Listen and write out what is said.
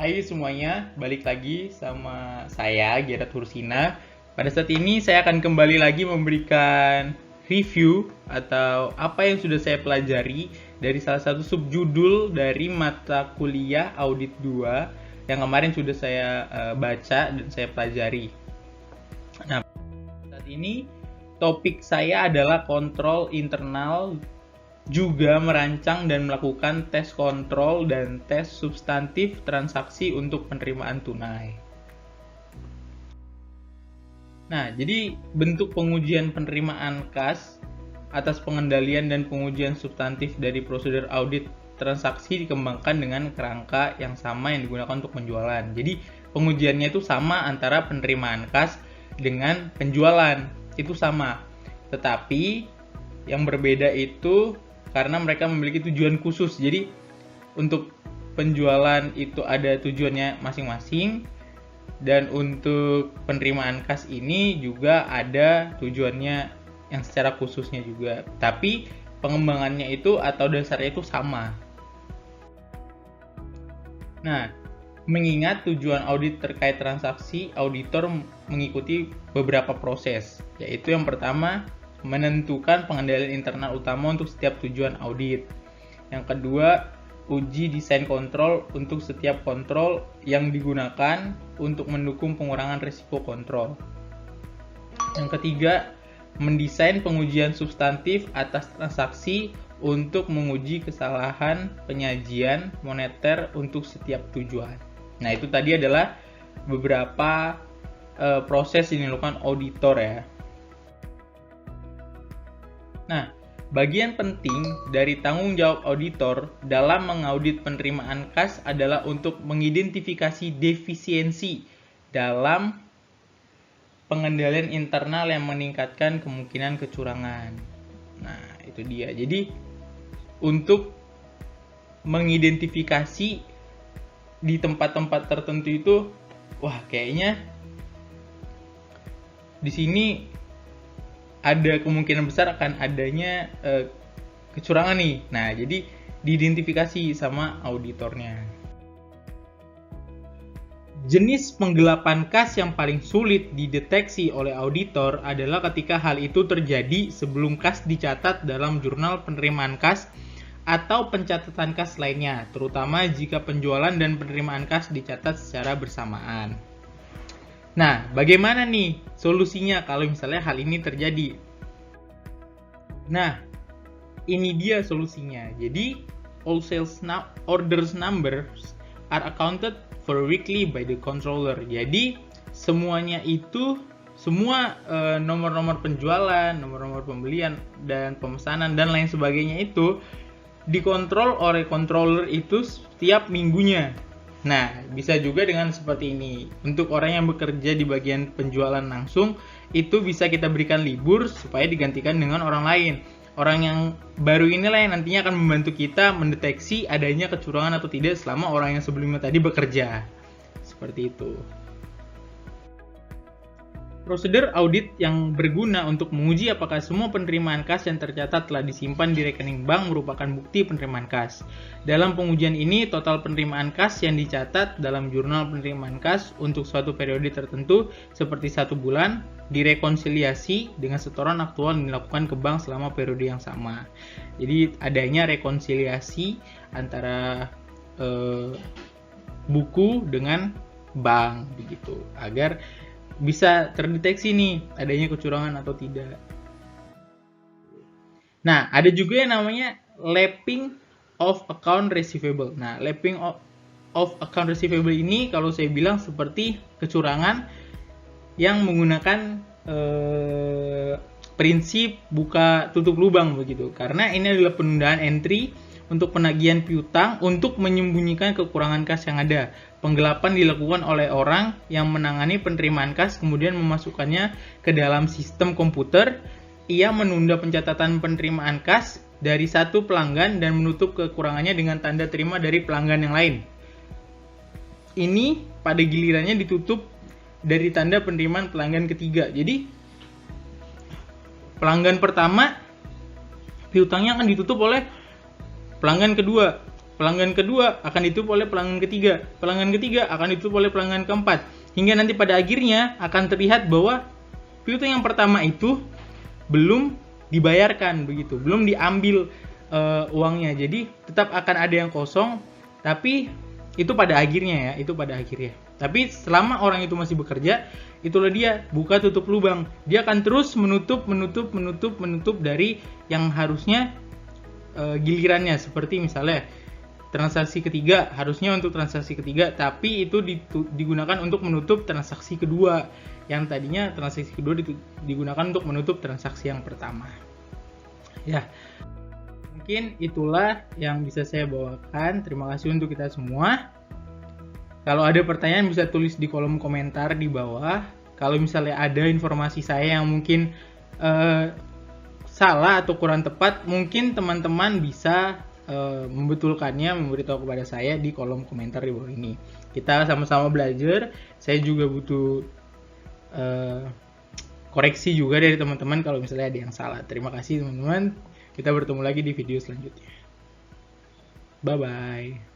Hai semuanya, balik lagi sama saya Gerard Hursina. Pada saat ini saya akan kembali lagi memberikan review atau apa yang sudah saya pelajari dari salah satu subjudul dari mata kuliah Audit 2 yang kemarin sudah saya baca dan saya pelajari. Nah, saat ini topik saya adalah kontrol internal, juga merancang dan melakukan tes kontrol dan tes substantif transaksi untuk penerimaan tunai. Nah, jadi bentuk pengujian penerimaan kas atas pengendalian dan pengujian substantif dari prosedur audit transaksi dikembangkan dengan kerangka yang sama yang digunakan untuk penjualan. Jadi, pengujiannya itu sama antara penerimaan kas dengan penjualan. Itu sama. Tetapi yang berbeda itu karena mereka memiliki tujuan khusus. Jadi untuk penjualan itu ada tujuannya masing-masing, dan untuk penerimaan kas ini juga ada tujuannya yang secara khususnya juga. Tapi pengembangannya itu atau dasarnya itu sama. Nah, mengingat tujuan audit terkait transaksi, auditor mengikuti beberapa proses, yaitu yang pertama menentukan pengendalian internal utama untuk setiap tujuan audit. Yang kedua, uji desain kontrol untuk setiap kontrol yang digunakan untuk mendukung pengurangan risiko kontrol. Yang ketiga, mendesain pengujian substantif atas transaksi untuk menguji kesalahan penyajian moneter untuk setiap tujuan. Nah, itu tadi adalah beberapa proses yang dilakukan auditor ya. Nah, bagian penting dari tanggung jawab auditor dalam mengaudit penerimaan kas adalah untuk mengidentifikasi defisiensi dalam pengendalian internal yang meningkatkan kemungkinan kecurangan. Nah, itu dia. Jadi, untuk mengidentifikasi di tempat-tempat tertentu itu, wah kayaknya di sini ada kemungkinan besar akan adanya kecurangan nih. Nah, jadi diidentifikasi sama auditornya. Jenis penggelapan kas yang paling sulit dideteksi oleh auditor adalah ketika hal itu terjadi sebelum kas dicatat dalam jurnal penerimaan kas atau pencatatan kas lainnya, terutama jika penjualan dan penerimaan kas dicatat secara bersamaan. Nah, bagaimana nih solusinya kalau misalnya hal ini terjadi? Nah, ini dia solusinya. Jadi, all sales orders numbers are accounted for weekly by the controller. Jadi, semuanya itu, semua nomor-nomor penjualan, nomor-nomor pembelian, dan pemesanan, dan lain sebagainya itu dikontrol oleh controller itu setiap minggunya. Nah, bisa juga dengan seperti ini. Untuk orang yang bekerja di bagian penjualan langsung, itu bisa kita berikan libur supaya digantikan dengan orang lain. Orang yang baru inilah yang nantinya akan membantu kita mendeteksi adanya kecurangan atau tidak selama orang yang sebelumnya tadi bekerja. Seperti itu. Prosedur audit yang berguna untuk menguji apakah semua penerimaan kas yang tercatat telah disimpan di rekening bank merupakan bukti penerimaan kas. Dalam pengujian ini, total penerimaan kas yang dicatat dalam jurnal penerimaan kas untuk suatu periode tertentu seperti 1 bulan direkonsiliasi dengan setoran aktual yang dilakukan ke bank selama periode yang sama. Jadi adanya rekonsiliasi antara buku dengan bank begitu, agar bisa terdeteksi nih adanya kecurangan atau tidak. Nah, ada juga yang namanya lapping of account receivable. Nah, lapping of account receivable ini kalau saya bilang seperti kecurangan yang menggunakan prinsip buka tutup lubang begitu. Karena ini adalah penundaan entry untuk penagihan piutang untuk menyembunyikan kekurangan kas yang ada. Penggelapan dilakukan oleh orang yang menangani penerimaan kas kemudian memasukkannya ke dalam sistem komputer. Ia menunda pencatatan penerimaan kas dari satu pelanggan dan menutup kekurangannya dengan tanda terima dari pelanggan yang lain. Ini pada gilirannya ditutup dari tanda penerimaan pelanggan ketiga. Jadi pelanggan pertama piutangnya akan ditutup oleh pelanggan kedua. pelanggan kedua akan ditutup oleh pelanggan ketiga akan ditutup oleh pelanggan keempat, hingga nanti pada akhirnya akan terlihat bahwa piutang yang pertama itu belum dibayarkan begitu, belum diambil uangnya. Jadi tetap akan ada yang kosong, tapi itu pada akhirnya ya, Tapi selama orang itu masih bekerja, itulah dia buka tutup lubang. Dia akan terus menutup dari yang harusnya gilirannya. Seperti misalnya transaksi ketiga, harusnya untuk transaksi ketiga, tapi itu digunakan untuk menutup transaksi kedua. Yang tadinya transaksi kedua digunakan untuk menutup transaksi yang pertama. Ya, mungkin itulah yang bisa saya bawakan. Terima kasih untuk kita semua. Kalau ada pertanyaan bisa tulis di kolom komentar di bawah. Kalau misalnya ada informasi saya yang mungkin salah atau kurang tepat, mungkin teman-teman bisa membetulkannya, memberitahu kepada saya di kolom komentar di bawah ini. Kita sama-sama belajar. Saya juga butuh koreksi juga dari teman-teman kalau misalnya ada yang salah. Terima kasih teman-teman. Kita bertemu lagi di video selanjutnya. Bye-bye.